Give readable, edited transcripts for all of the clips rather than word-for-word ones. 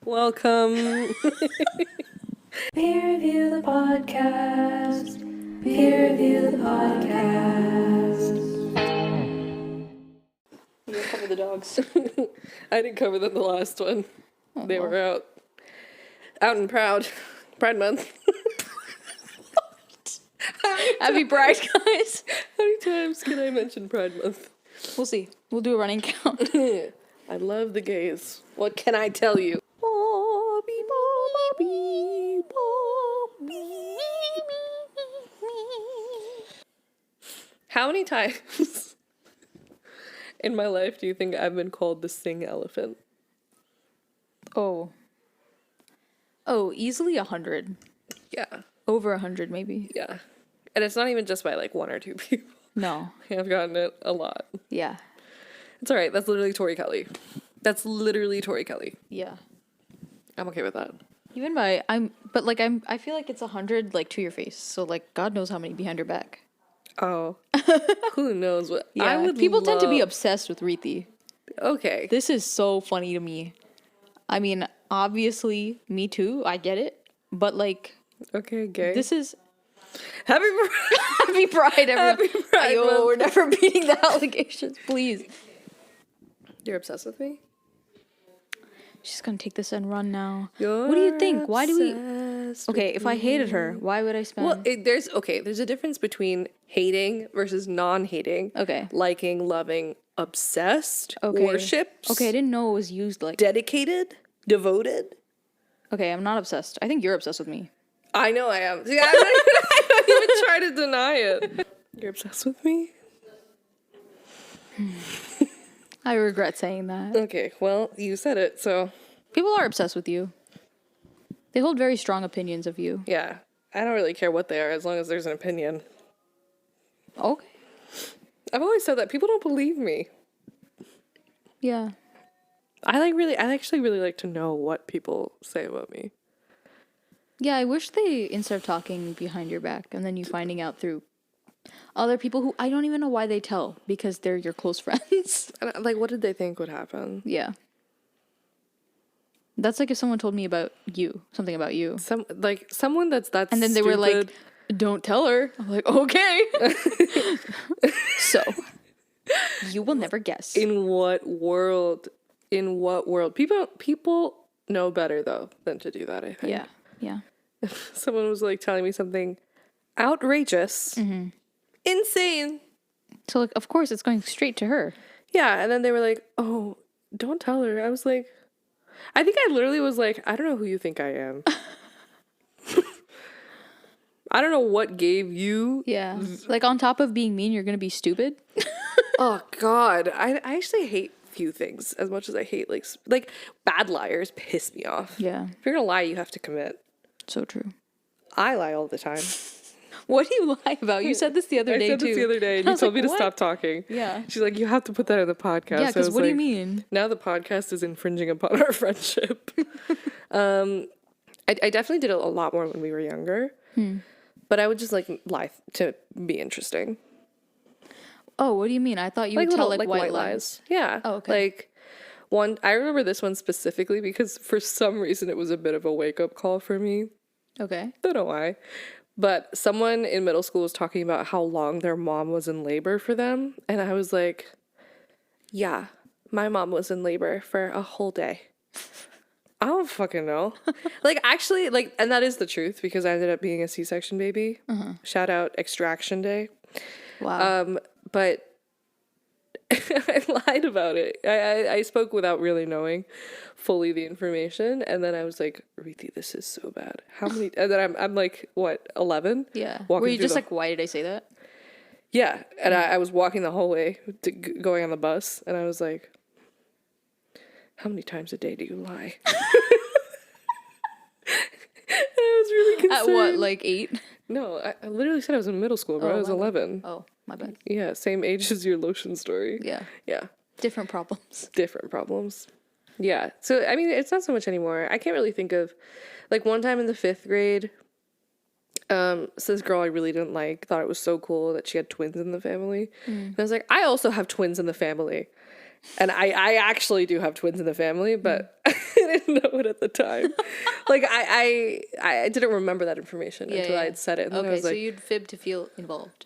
Welcome. Peer review the podcast. Peer review the podcast. You gonna cover the dogs? I didn't cover them the last one. Oh, They well. were out and proud. Pride Month. Happy Pride, guys. How many times can I mention Pride Month? We'll see. We'll do a running count. I love the gays. What can I tell you? How many times in my life do you think I've been called the sing elephant? Oh, easily 100. Yeah. Over 100, maybe. Yeah. And it's not even just by like one or two people. No. I've gotten it a lot. Yeah. It's all right. That's literally Tori Kelly. Yeah. I'm okay with that. Even I feel like it's 100 like to your face. So like God knows how many behind your back. Oh. Who knows what? Yeah. I would People tend to be love- obsessed with Reethi. Okay. This is so funny to me. I mean, obviously, me too. I get it. But like, Okay, gay. this is Happy Pride. Happy Pride, everyone. Happy Pride Ayo, Month. we're never beating the allegations, please. You're obsessed with me? She's gonna take this and run now. You're What do you think? Why do we? obsessed Okay, with if I hated her, me. why would I spend? Well, there's a difference between hating versus non-hating. Okay. Liking, loving, obsessed, Okay. worships. Okay, I didn't know it was used like. Dedicated, devoted. Okay, I'm not obsessed. I think you're obsessed with me. I know I am. See, I don't even try to deny it. You're obsessed with me? I regret saying that. Okay, well, you said it, so People are obsessed with you. They hold very strong opinions of you. yeah. I don't really care what they are as long as there's an opinion. Okay. I've always said that people don't believe me. Yeah. I actually really like to know what people say about me. Yeah, I wish they, instead of talking behind your back and then you finding out through other people who I don't even know why they tell because they're your close friends. And, like, what did they think would happen? Yeah. That's like if someone told me about you, something about you. Someone that's And then they were like, don't tell her. I'm like, okay. So, you will never guess. in what world? People know better though than to do that, I think. Yeah. Yeah. Someone was like telling me something outrageous, insane. So, like, of course, it's going straight to her. Yeah, and then they were like, "Oh, don't tell her." I was like, I think I literally was like, "I don't know who you think I am." I don't know what gave you. Yeah. Like, on top of being mean, you're going to be stupid. Oh God, I actually hate few things as much as I hate like bad liars piss me off. Yeah. If you're gonna lie, you have to commit. So true. I lie all the time. What do you lie about? You said this the other I day, said too. this the other day, and I you was told like, me to "What?" stop talking. Yeah. She's like, you have to put that in the podcast. Yeah, I because was what do you like, mean? Now the podcast is infringing upon our friendship. I definitely did it a lot more when we were younger. But I would just like lie to be interesting. Oh, what do you mean? I thought you would tell like white lies. Yeah. Oh, okay. Like I remember this one specifically because for some reason it was a bit of a wake up call for me. Okay. Don't know why. But someone in middle school was talking about how long their mom was in labor for them. And I was like, yeah, my mom was in labor for a whole day. I don't fucking know. Like, actually, like, and that is the truth because I ended up being a C-section baby. Shout out extraction day. Wow. But I lied about it. I spoke without really knowing fully the information. And then I was like, Reethi, this is so bad. How many? And then I'm like, what, 11? Yeah. Walking Were you through just the- like, why did I say that? Yeah. And I was walking the hallway going on the bus. And I was like, how many times a day do you lie? And I was really concerned. At what, like 8? No, I literally said I was in middle school, bro. I was my bad. 11. Oh, my bad. Yeah, same age as your lotion story. Yeah. Yeah. Different problems. Different problems. Yeah. So, I mean, it's not so much anymore. I can't really think of, like, one time in the 5th grade, so this girl I really didn't like thought it was so cool that she had twins in the family. And I was like, I also have twins in the family. And I actually do have twins in the family, but didn't know it at the time. Like I didn't remember that information Yeah, until I yeah. had said it. And then I Okay, was so like, you'd fib to feel involved.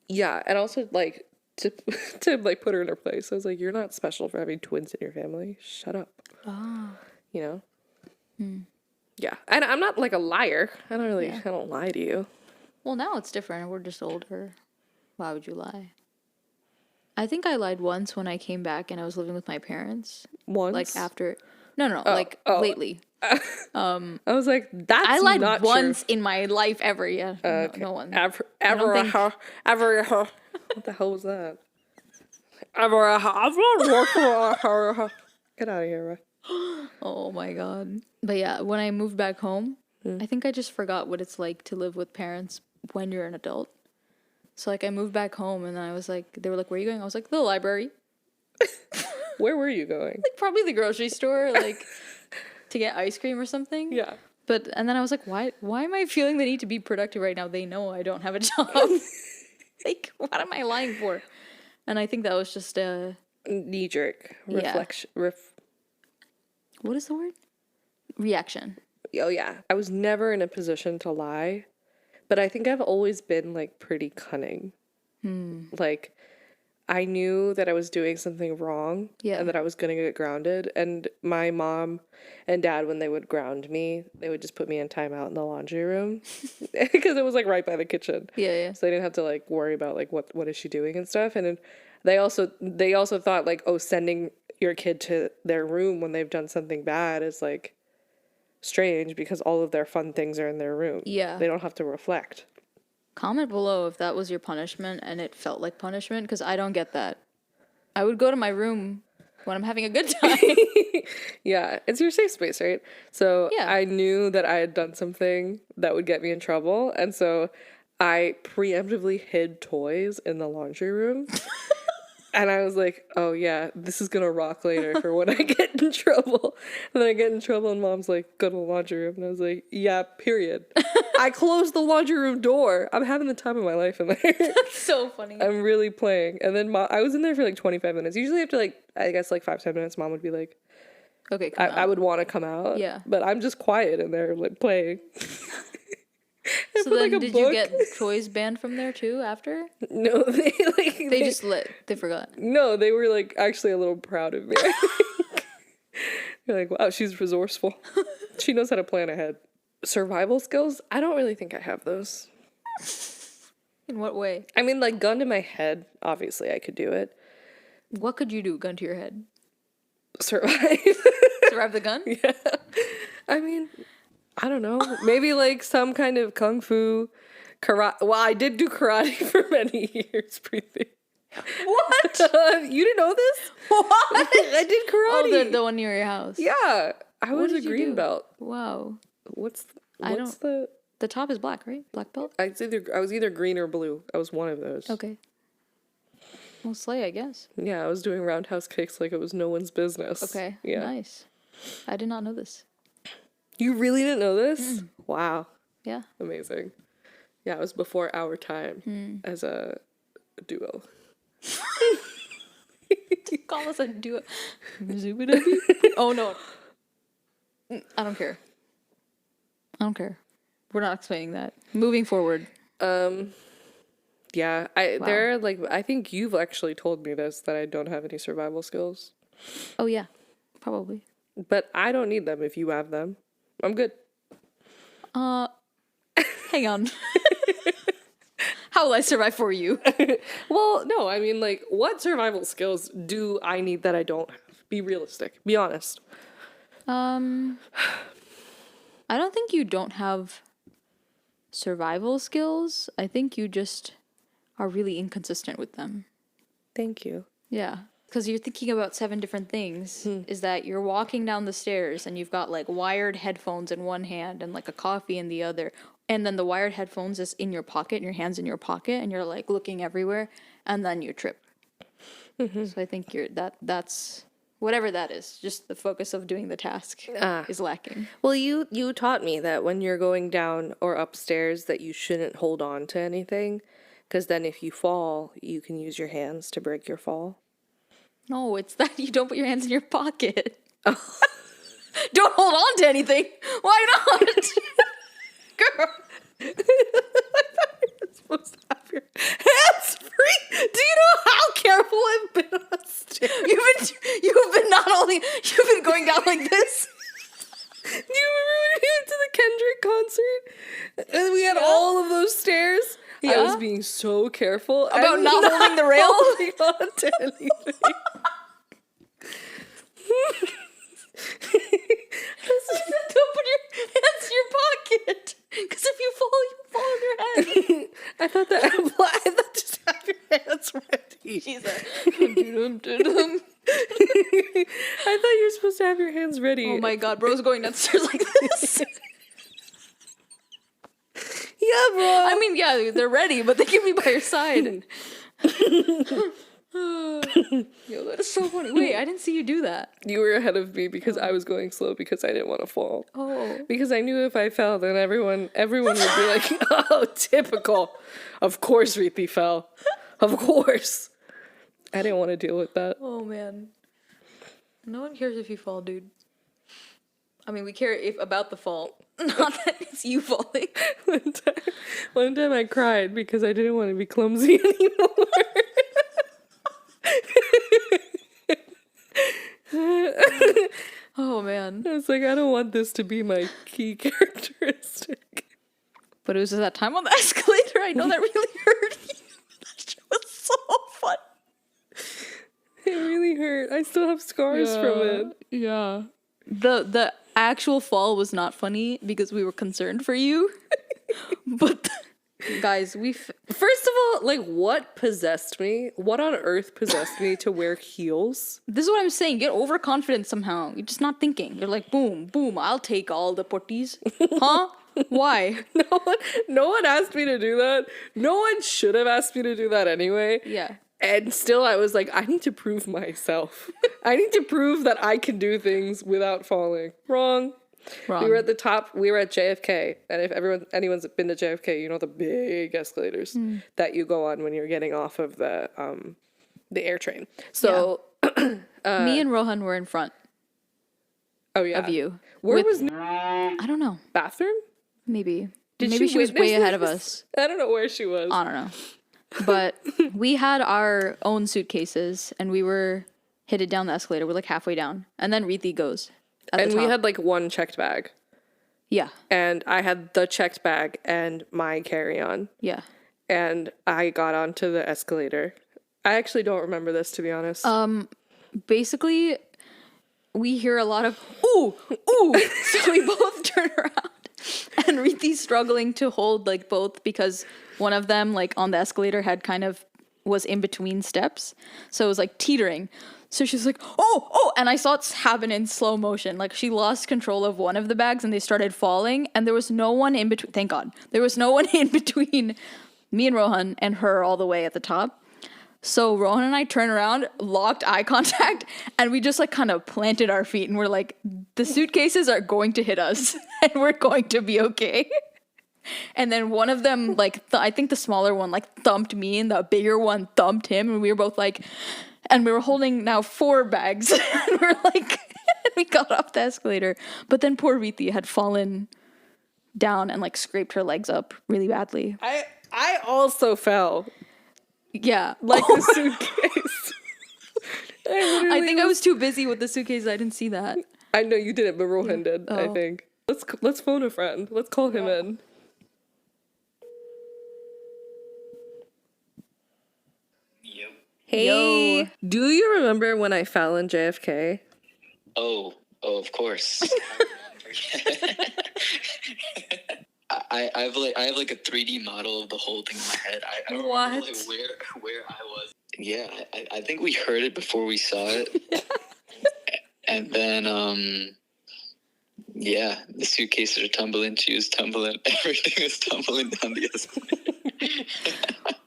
yeah, and also like to to like put her in her place. I was like, you're not special for having twins in your family. Shut up. Ah. You know? Yeah. And I'm not like a liar. I don't really Yeah. I don't lie to you. Well, now it's different. We're just older. Why would you lie? I think I lied once when I came back and I was living with my parents. Once. Like after. No, Oh, like oh. lately. I was like, that's I lied not once true. in my life ever. Yeah. Okay. No one. Ever, I don't think- what the hell was that? Get out of here, bro. Oh my god. But yeah, when I moved back home, I think I just forgot what it's like to live with parents when you're an adult. So like I moved back home and then I was like, they were like, where are you going? I was like, the library. Where were you going? Like probably the grocery store, like to get ice cream or something. Yeah. But and then I was like, why am I feeling the need to be productive right now? They know I don't have a job. Like, what am I lying for? And I think that was just a Knee jerk Yeah. reflection. what is the word? Reaction. Oh yeah, I was never in a position to lie, but I think I've always been like pretty cunning. Like, I knew that I was doing something wrong, Yeah. and that I was gonna get grounded. And my mom and dad, when they would ground me, they would just put me in timeout in the laundry room because it was like right by the kitchen. Yeah. So they didn't have to like worry about like what is she doing and stuff. And then they also thought like, oh, sending your kid to their room when they've done something bad is like strange because all of their fun things are in their room. Yeah. They don't have to reflect. Comment below if that was your punishment and it felt like punishment, because I don't get that. I would go to my room when I'm having a good time. Yeah, it's your safe space, right? So Yeah. I knew that I had done something that would get me in trouble, and so I preemptively hid toys in the laundry room. And I was like, oh yeah, this is gonna rock later for when I get in trouble. And then I get in trouble and mom's like, go to the laundry room. And I was like, yeah, period. I closed the laundry room door. I'm having the time of my life in there. So funny. I'm really playing. And then I was in there for like 25 minutes. Usually after like, I guess like 5-10 minutes, mom would be like, Okay, come I would want to come out. Yeah. But I'm just quiet in there like playing. So then, did you get toys banned from there too after? No, They forgot. No, they were like actually a little proud of me. You're like, wow, she's resourceful. She knows how to plan ahead. Survival skills? I don't really think I have those. In what way? I mean, like, gun to my head, obviously I could do it. What could you do? Gun to your head. Survive. Survive the gun? Yeah. I mean, I don't know. Maybe like some kind of kung fu, karate. Well, I did do karate for many years, Preeti. What? You didn't know this? What? I did karate. Oh, the one near your house. Yeah. I was a did you green do? belt. Wow. What's I don't- the... The top is black, right? Black belt? I was either green or blue. I was one of those. Okay. Well, slay, I guess. Yeah, I was doing roundhouse kicks like it was no one's business. Okay. Yeah. Nice. I did not know this. You really didn't know this? Wow. Yeah. Amazing. Yeah, it was before our time as a duo. Call us a duo. Oh, no. I don't care. I don't care. We're not explaining that. Moving forward. Yeah, Wow. they're like, I think you've actually told me this, that I don't have any survival skills. Oh, yeah. Probably. But I don't need them if you have them. I'm good. Hang on. How will I survive for you? Well, no, I mean, like, what survival skills do I need that I don't have? Be realistic. Be honest. I don't think you don't have survival skills. I think you just are really inconsistent with them. Thank you. Yeah. Because you're thinking about 7 different things. Is that you're walking down the stairs and you've got like wired headphones in one hand and like a coffee in the other. And then the wired headphones is in your pocket and your hand's in your pocket and you're like looking everywhere and then you trip. So I think that's whatever that is, just the focus of doing the task is lacking. Well, you taught me that when you're going down or upstairs that you shouldn't hold on to anything, because then if you fall, you can use your hands to break your fall. No, it's that you don't put your hands in your pocket. Don't hold on to anything. Why not? Girl. Supposed to have your hands free. Do you know how careful I've been on stairs? You've been not only you've been going down like this. Do you remember when we went to the Kendrick concert and we had all of those stairs? I was being so careful About and not holding the rail? holding on to anything. Don't put your hands in your pocket. Because if you fall on your head. I thought just have your hands ready. She's like, I thought you were supposed to have your hands ready. oh my god, bro's going downstairs like this. Yeah, bro. I mean, yeah, they're ready, but they can be by your side. Yo, that is so funny. Wait, I didn't see you do that. You were ahead of me because I was going slow because I didn't want to fall. Oh. Because I knew if I fell, then everyone would be like, "Oh, typical. Of course, Reethi fell. Of course." I didn't want to deal with that. Oh, man. No one cares if you fall, dude. I mean, we care about the fall. Not that it's you falling. One time I cried because I didn't want to be clumsy anymore. Oh, man. I was like, I don't want this to be my key characteristic. But it was that time on the escalator. I know that really hurt you. That shit was so fun. It really hurt. I still have scars from it. Yeah. The actual fall was not funny because we were concerned for you. But guys, First of all, like, what possessed me? What on earth possessed me to wear heels? this is what I'm saying. Get overconfident somehow. You're just not thinking. You're like, boom, boom, I'll take all the putties. Huh? Why? No one asked me to do that. No one should have asked me to do that anyway. Yeah. And still I was like, I need to prove myself. I need to prove that I can do things without falling. Wrong. We were at the top. We were at JFK. And if anyone's been to JFK, you know the big escalators that you go on when you're getting off of the air train. So me and Rohan were in front oh yeah. of you. Where was I don't know. bathroom? Maybe. Did Maybe she was witness way ahead of this? us. I don't know where she was. I don't know. But we had our own suitcases and we were headed down the escalator. We're like halfway down. And then Reethi goes at the And top. we had like one checked bag. Yeah. And I had the checked bag and my carry-on. Yeah. And I got onto the escalator. I actually don't remember this, to be honest. Basically, we hear a lot of, ooh, ooh. So we both turn around. And Reethi's struggling to hold like both because one of them like on the escalator was in between steps. So it was like teetering. So she's like, oh, and I saw it happen in slow motion. Like she lost control of one of the bags and they started falling and there was no one in between. Thank God. There was no one in between me and Rohan and her all the way at the top. So Rohan and I turned around, locked eye contact, and we just like kind of planted our feet and we're like, the suitcases are going to hit us and we're going to be okay. And then one of them, like, I think the smaller one, like, thumped me and the bigger one thumped him. And we were both like, and we were holding now 4 bags. And we're like, we got off the escalator. But then poor Reethi had fallen down and like scraped her legs up really badly. I also fell. Yeah. Like the suitcase. I think I was too busy with the suitcase. I didn't see that. I know you didn't, but Rohan did, I Oh. think. Let's phone a friend. Let's call him in. Hey. Yo. Do you remember when I fell in JFK? Oh, of course. I have like a 3D model of the whole thing in my head. I don't remember like where I was. Yeah, I think we heard it before we saw it. And then yeah, the suitcases are tumbling, she was tumbling, everything was tumbling down the escalator.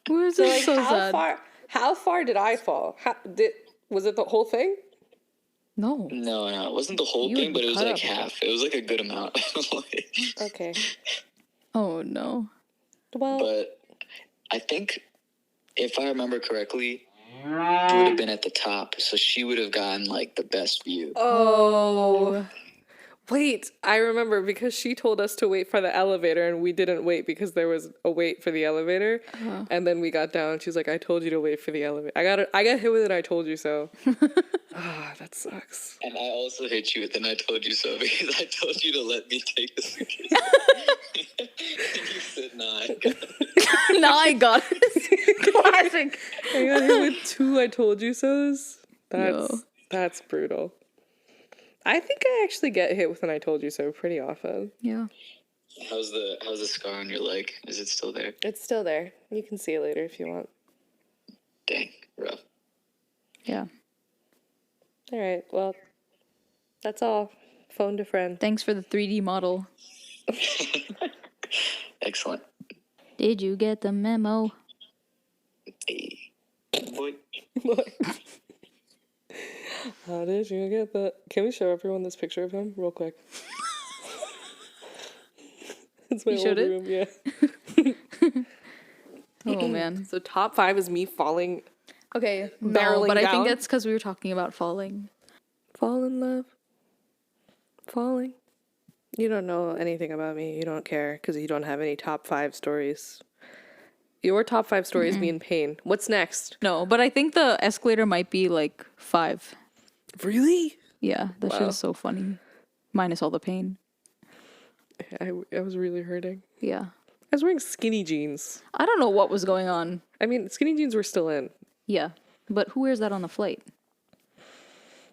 Was So, it like, so sad? how far did I fall? Was it the whole thing? No. No, it wasn't the whole You thing, but it was cut like up. half. It was like a good amount. Okay. Oh no. Well, But I think, if I remember correctly, she would have been at the top, so she would have gotten like the best view. oh. Wait, I remember because she told us to wait for the elevator and we didn't wait because there was a wait for the elevator. And then we got down and she's like, I told you to wait for the elevator. I got hit with it, I told you so. That sucks. And I also hit you with, and I told you so, because I told you to let me take the suitcase. And you said, nah, I got it. Now I got it. Classic. I got hit with 2 I told you so's. That's brutal. I think I actually get hit with an I told you so pretty often. Yeah. How's the scar on your leg? Is it still there? It's still there. You can see it later if you want. Dang, rough. Yeah. All right, well, that's all. Phone to friend. Thanks for the 3D model. Excellent. Did you get the memo? Hey, boy. How did you get that? Can we show everyone this picture of him real quick? It's my You old showed it? room, yeah. Oh, man. So top 5 is me falling. Okay. Barreling No, but I down? think it's because we were talking about falling. Fall in love. Falling. You don't know anything about me. You don't care because you don't have any top 5 stories. Your top 5 stories mean pain. What's next? No, but I think the escalator might be like 5. Really? Yeah, that shit Wow. is so funny. Minus all the pain. I was really hurting. Yeah. I was wearing skinny jeans. I don't know what was going on. I mean, skinny jeans were still in. Yeah. But who wears that on the flight?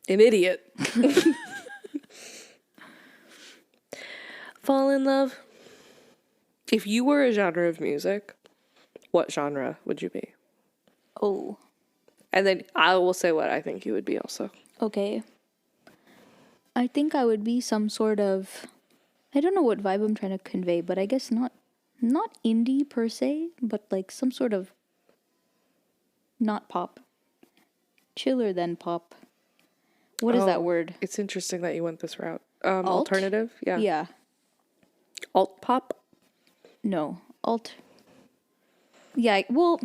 An idiot. Fall in love. If you were a genre of music, what genre would you be? Oh. And then I will say what I think you would be also. Okay. I think I would be some sort of, I don't know what vibe I'm trying to convey, but I guess not indie per se, but like some sort of not pop. Chiller than pop. What is that word? It's interesting that you went this route. Alternative? Yeah. Yeah. Alt pop? No. Alt. Yeah, well,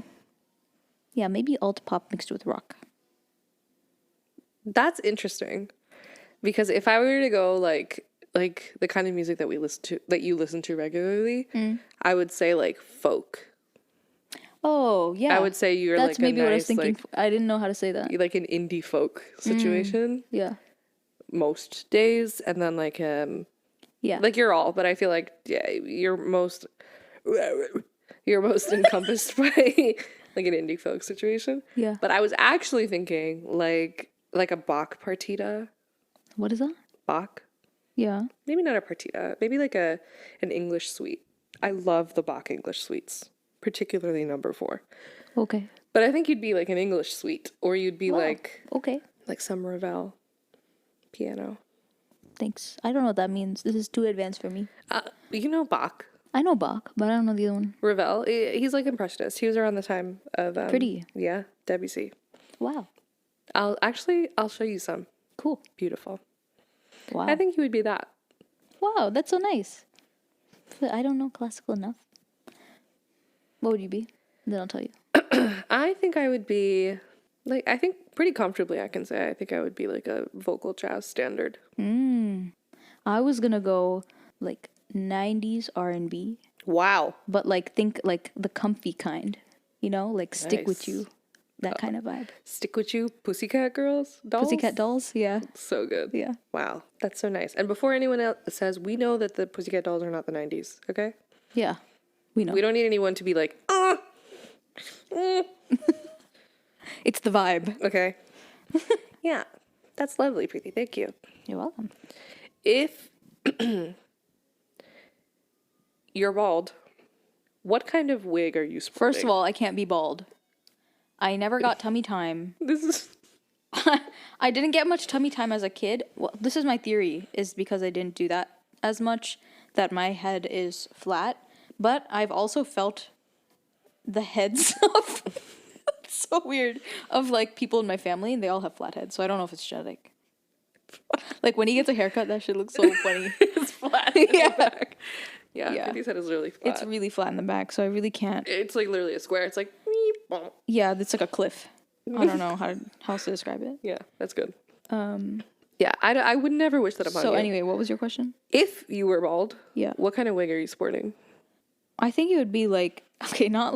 yeah, maybe alt pop mixed with rock. That's interesting. Because if I were to go like the kind of music that you listen to regularly, I would say like folk. Oh, yeah. I would say you're That's like maybe a what I was nice, thinking. I didn't know how to say that. like an indie folk situation Yeah. most days, and then like Yeah. like you're all, but I feel like you're most encompassed by like an indie folk situation. Yeah. But I was actually thinking like a Bach partita. What is that? Bach. Yeah. Maybe not a partita. Maybe like an English suite. I love the Bach English suites, particularly number 4. Okay. But I think you'd be like an English suite, or you'd be like Okay. some Ravel piano. Thanks. I don't know what that means. This is too advanced for me. You know Bach. I know Bach, but I don't know the other one. Ravel. He's like impressionist. He was around the time of Pretty. Yeah, Debussy. Wow. I'll show you some. Cool. Beautiful. Wow. I think you would be that. Wow, that's so nice. But I don't know classical enough. What would you be? Then I'll tell you. I think I would be like, I think pretty comfortably I can say I think I would be like a vocal jazz standard. I was gonna go like 90s R&B, Wow. but like think like the comfy kind, you know, like Stick With Nice. You, that kind of vibe. Stick With You, Pussycat Girls, dolls. Pussycat Dolls, yeah, So good. yeah, Wow, that's so nice. And before anyone else says, we know that the Pussycat Dolls are not the 90s, okay? yeah. We know. We don't need anyone to be like, It's the vibe. okay. Yeah, that's lovely, Preeti. Thank you. You're welcome. If you're bald, what kind of wig are you sporting? First of all, I can't be bald. I never got tummy time. This is... I didn't get much tummy time as a kid. Well, this is my theory, is because I didn't do that as much, that my head is flat. But I've also felt the heads of, it's so weird, of like people in my family, and they all have flat heads, so I don't know if it's genetic. Like when he gets a haircut, that shit looks so funny. It's flat in Yeah. the back. Yeah, Yeah. Preeti's head is really flat. It's really flat in the back, so I really can't. It's like literally a square. It's like... Yeah, it's like a cliff. I don't know how else to describe it. Yeah, that's good. Yeah, I would never wish that upon you. So anyway, what was your question? If you were bald, Yeah. what kind of wig are you sporting? I think it would be like, okay, not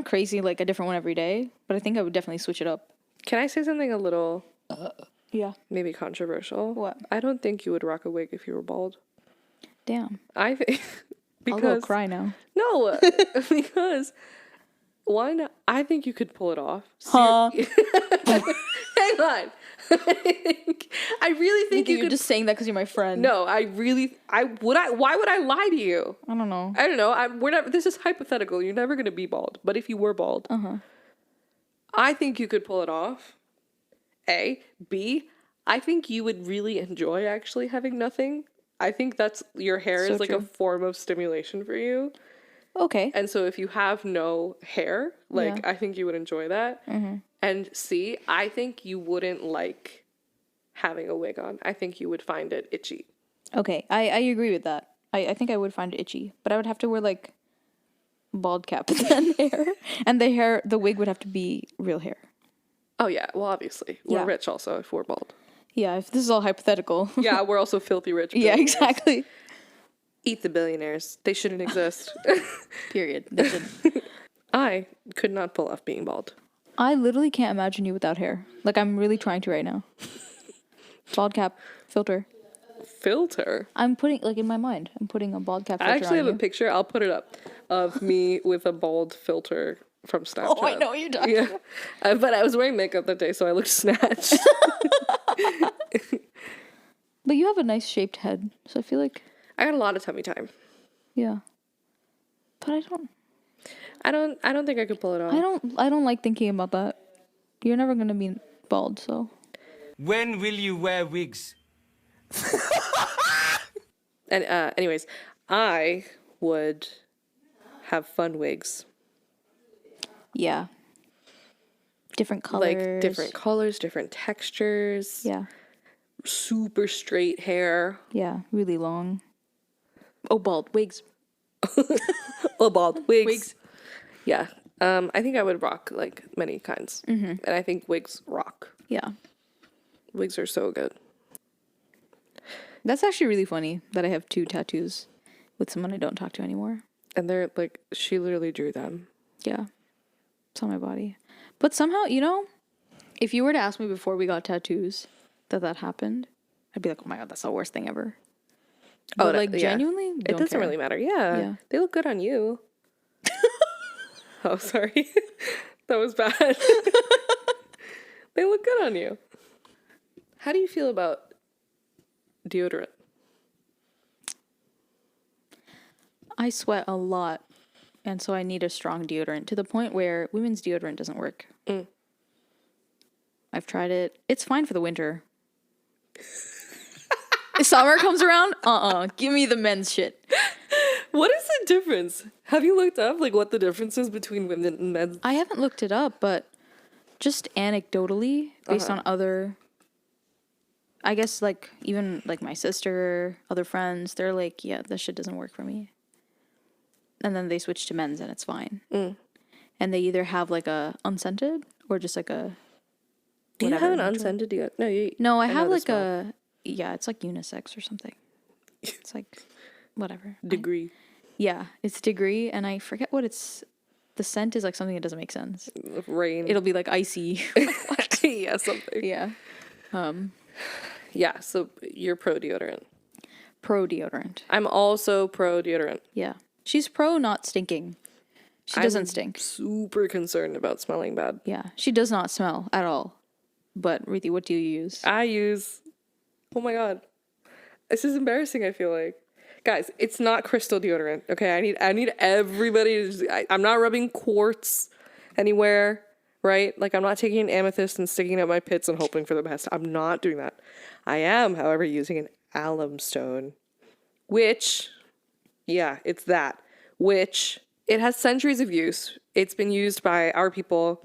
crazy, like a different one every day, but I think I would definitely switch it up. Can I say something a little Yeah. maybe controversial? What? I don't think you would rock a wig if you were bald. Damn. I think I'll go because cry now. no, because one, I think you could pull it off. Huh? Hang on. I really think you You're could. just saying that because you're my friend. No, why would I lie to you? I don't know. I don't know. We're not. This is hypothetical. You're never gonna be bald. But if you were bald, I think you could pull it off. A, B. I think you would really enjoy actually having nothing. I think that's your hair So is like a true. form of stimulation for you. Okay. And so if you have no hair, like Yeah. I think you would enjoy that. And C, I think you wouldn't like having a wig on. I think you would find it itchy. Okay. I agree with that. I think I would find it itchy, but I would have to wear like bald cap and then hair, and the wig would have to be real hair. Oh yeah, well obviously we're Yeah. rich also if we're bald. Yeah. If this is all hypothetical. Yeah, we're also filthy rich. Yeah. billionaires. Exactly. Eat the billionaires. They shouldn't exist. Period. They should. I could not pull off being bald. I literally can't imagine you without hair. Like, I'm really trying to right now. Bald cap filter. Filter. I'm putting, like, in my mind, I'm putting a bald cap filter I actually on have you. a picture. I'll put it up of me with a bald filter from Snapchat. Oh, I know what you're talking Yeah, but I was wearing makeup that day, so I looked snatched. But you have a nice shaped head, so I feel like, I got a lot of tummy time. yeah. But I don't think I could pull it off. I don't like thinking about that. You're never gonna be bald, so. When will you wear wigs? And anyways, I would have fun wigs. Yeah. Different colors. Like different colors, different textures. Yeah. Super straight hair. Yeah. Really long. Oh, bald. Wigs. Oh, bald wigs. Yeah. I think I would rock like many kinds. And I think wigs rock. Yeah. Wigs are so good. That's actually really funny that I have 2 tattoos with someone I don't talk to anymore. And they're like, she literally drew them. Yeah. It's on my body. But somehow, you know, if you were to ask me before we got tattoos that happened, I'd be like, oh my God, that's the worst thing ever. But like, yeah. genuinely, It don't doesn't care. really matter. Yeah. Yeah. They look good on you. Oh, sorry. That was bad. They look good on you. How do you feel about deodorant? I sweat a lot, and so I need a strong deodorant to the point where women's deodorant doesn't work. I've tried it. It's fine for the winter. If summer comes around, give me the men's shit. What is the difference? Have you looked up like what the difference is between women and men? I haven't looked it up, but just anecdotally, based on other, I guess like even like my sister, other friends, they're like, yeah, this shit doesn't work for me. And then they switch to men's and it's fine. And they either have like a unscented or just like a. Do you have an whatever. unscented deodorant? No, you. No, I know have the like smell. yeah, it's like unisex or something. It's like whatever. Degree. Yeah, it's degree, and I forget what it's. The scent is like something that doesn't make sense. Rain. It'll be like icy. Yeah, something. Yeah. Yeah, so you're pro deodorant. Pro deodorant. I'm also pro deodorant. Yeah. She's pro not stinking. She doesn't I'm stink. Super concerned about smelling bad. Yeah. She does not smell at all. But Ruthie, what do you use? I use. Oh my god, this is embarrassing. I feel like, guys, it's not crystal deodorant. Okay, I need everybody. I'm not rubbing quartz anywhere. Right? Like I'm not taking an amethyst and sticking it up my pits and hoping for the best. I'm not doing that. I am, however, using an alum stone, which, yeah, it's that. Which it has centuries of use. It's been used by our people.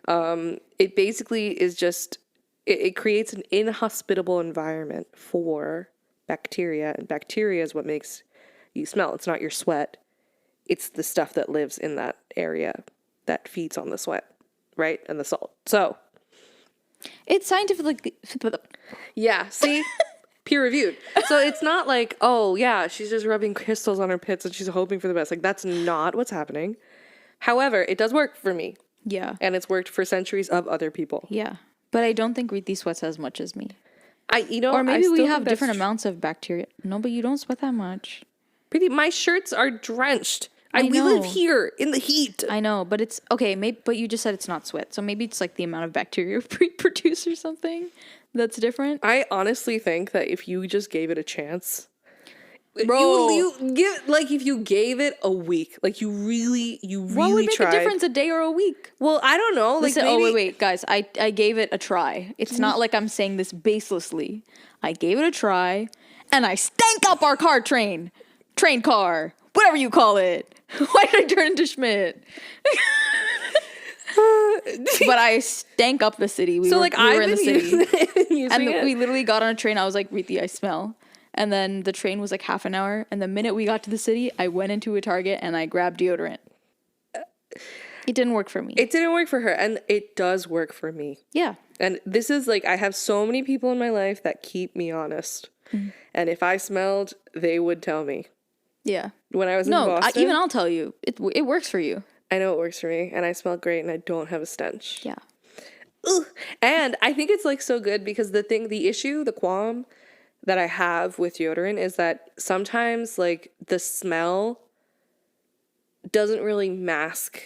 It basically is just, it creates an inhospitable environment for bacteria, and bacteria is what makes you smell. It's not your sweat. It's the stuff that lives in that area that feeds on the sweat, right? And the salt. So It's scientifically. Yeah, see? Peer reviewed. So it's not like, oh, yeah, she's just rubbing crystals on her pits and she's hoping for the best. Like, that's not what's happening. However, it does work for me. Yeah. And it's worked for centuries of other people. Yeah. But I don't think Reethi sweats as much as me. Or Maybe we have different amounts of bacteria. No, but you don't sweat that much. Pretty, my shirts are drenched. We know. live here in the heat. I know, but it's okay. But you just said it's not sweat, so maybe it's like the amount of bacteria we produce or something that's different. I honestly think that if you just gave it a chance, Bro. if you gave it a week, like you really What would make tried. a difference, a day or a week? Well, I don't know. Like, Listen, maybe, wait, guys. I gave it a try. It's not like I'm saying this baselessly. I gave it a try, and I stank up our train car, whatever you call it. Why did I turn into Schmidt? But I stank up the city. We were in the city. And we literally got on a train. I was like, Reethi, I smell. And then the train was like half an hour. And the minute we got to the city, I went into a Target and I grabbed deodorant. It didn't work for me. It didn't work for her, and it does work for me. Yeah. And this is like, I have so many people in my life that keep me honest. And if I smelled, they would tell me. Yeah. When I was in Boston. Even I'll tell you. It works for you. I know it works for me, and I smell great, and I don't have a stench. Yeah. Ugh. And I think it's like so good because the qualm that I have with deodorant is that sometimes like the smell doesn't really mask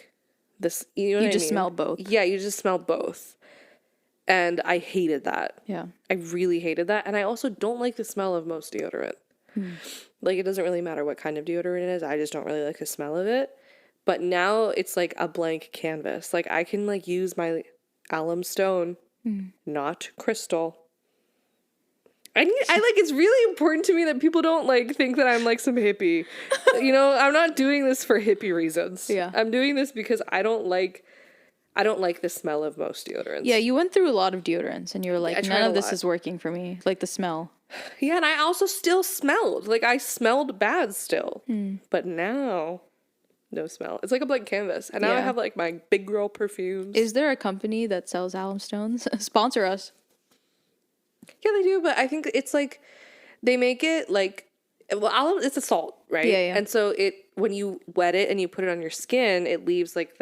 this. You know what I just mean? smell both. Yeah, you just smell both. And I hated that. Yeah. I really hated that. And I also don't like the smell of most deodorant. Like, it doesn't really matter what kind of deodorant it is. I just don't really like the smell of it. But now it's like a blank canvas. Like, I can like use my alum stone, not crystal. I like, it's really important to me that people don't like think that I'm like some hippie. You know, I'm not doing this for hippie reasons. Yeah. I'm doing this because I don't like the smell of most deodorants. Yeah, you went through a lot of deodorants and you were like, I tried none a of this lot. is working for me. Like the smell. Yeah, and I also still smelled. Like, I smelled bad still. But now, no smell. It's like a blank canvas. And now I Yeah. have, like, my big girl perfumes. Is there a company that sells alum stones? Sponsor us. Yeah, they do, but I think it's, like, they make it, like, well, alum, it's a salt, right? Yeah, yeah. And so when you wet it and you put it on your skin, it leaves, like,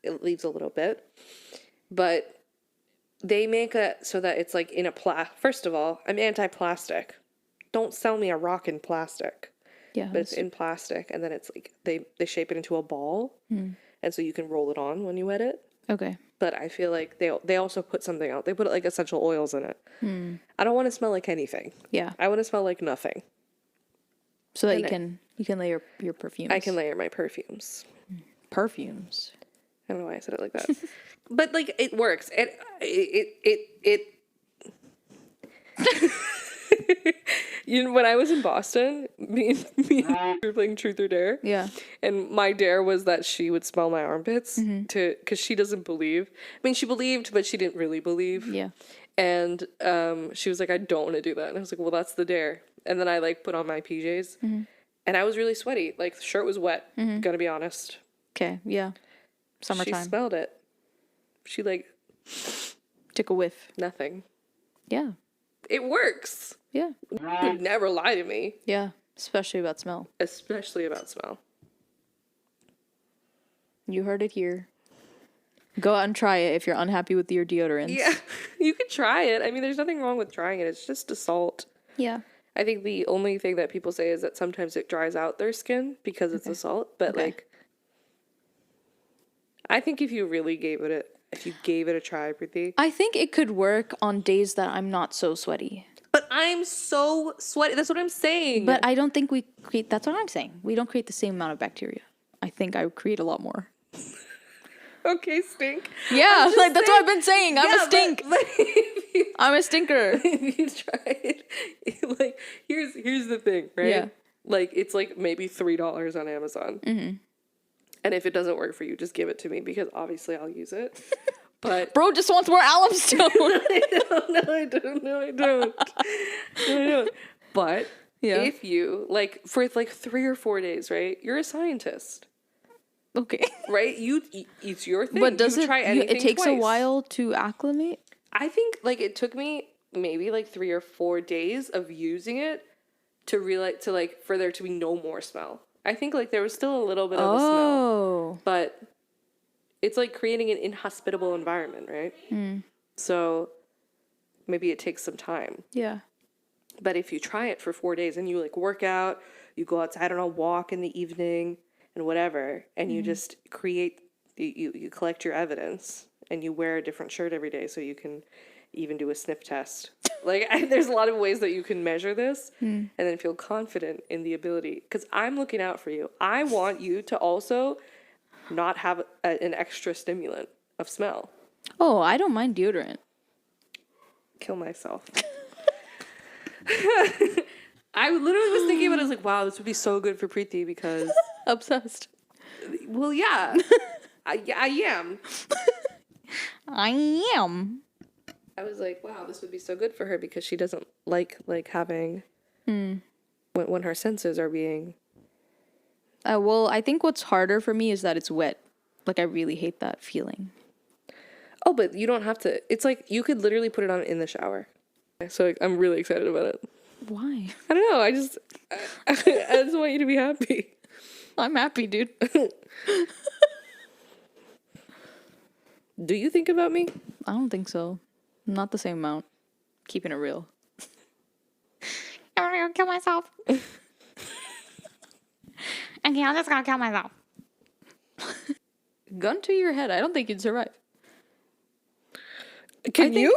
it leaves a little bit. But they make it so that it's like in a first of all, I'm anti-plastic. Don't sell me a rock in plastic. Yeah. But it's in plastic, and then it's like they shape it into a ball, and so you can roll it on when you wet it. Okay. But I feel like they also put something out. They put like essential oils in it. I don't want to smell like anything. Yeah. I want to smell like nothing. So that And you can lay your perfumes. I can layer my perfumes. Perfumes. I don't know why I said it like that. But like it works. It You know, when I was in Boston, me and we were playing Truth or Dare. Yeah. And my dare was that she would smell my armpits because she doesn't believe. I mean, she believed, but she didn't really believe. Yeah. And she was like, I don't want to do that. And I was like, well, that's the dare. And then I like put on my PJs and I was really sweaty. Like the shirt was wet. Gotta be honest. Okay. Yeah. She Summertime. smelled it. She like Took a whiff. nothing. Yeah. It works. Yeah. You would never lie to me, Yeah. Especially about smell. especially about smell. You heard it here. Go out and try it if you're unhappy with your deodorants. Yeah, you could try it. I mean, there's nothing wrong with trying it. It's just a salt. Yeah. I think the only thing that people say is that sometimes it dries out their skin because it's a salt. But Okay. like, I think if you gave it a try, Preeti. I think it could work on days that I'm not so sweaty. But I'm so sweaty. That's what I'm saying. But I don't think we create, that's what I'm saying. We don't create the same amount of bacteria. I think I create a lot more. Okay, stink. Yeah, just like that's what saying- I've been saying. I'm a stink. But if I'm a stinker. you try it, like here's the thing, right? Yeah. Like it's like maybe $3 on Amazon. And if it doesn't work for you, just give it to me because obviously I'll use it. But Bro just wants more alum stone. I don't. But Yeah. if you like for like 3 or 4 days, right? You're a scientist, Okay. right? It's your thing. But does you it try anything it takes a twice. while to acclimate? I think like it took me maybe like 3 or 4 days of using it to realize to like for there to be no more smell. I think like there was still a little bit of a smell, Oh. but it's like creating an inhospitable environment, right? So maybe it takes some time. Yeah. But if you try it for 4 days and you like work out, you go outside on a walk in the evening and whatever, and you just create, you collect your evidence and you wear a different shirt every day so you can even do a sniff test. Like, there's a lot of ways that you can measure this and then feel confident in the ability. Because I'm looking out for you. I want you to also not have an extra stimulant of smell. Oh, I don't mind deodorant. Kill myself. I literally was thinking about it. I was like, wow, this would be so good for Preeti because, Obsessed. well, yeah, I am. I am. I was like, wow, this would be so good for her because she doesn't like having when her senses are being. Well, I think what's harder for me is that it's wet. Like, I really hate that feeling. Oh, but you don't have to. It's like you could literally put it on in the shower. So like, I'm really excited about it. Why? I don't know. I just want you to be happy. I'm happy, dude. Do you think about me? I don't think so. Not the same amount. Keeping it real. I'm gonna kill myself. Okay, I'm just gonna kill myself. Gun to your head. I don't think you'd survive. Can you?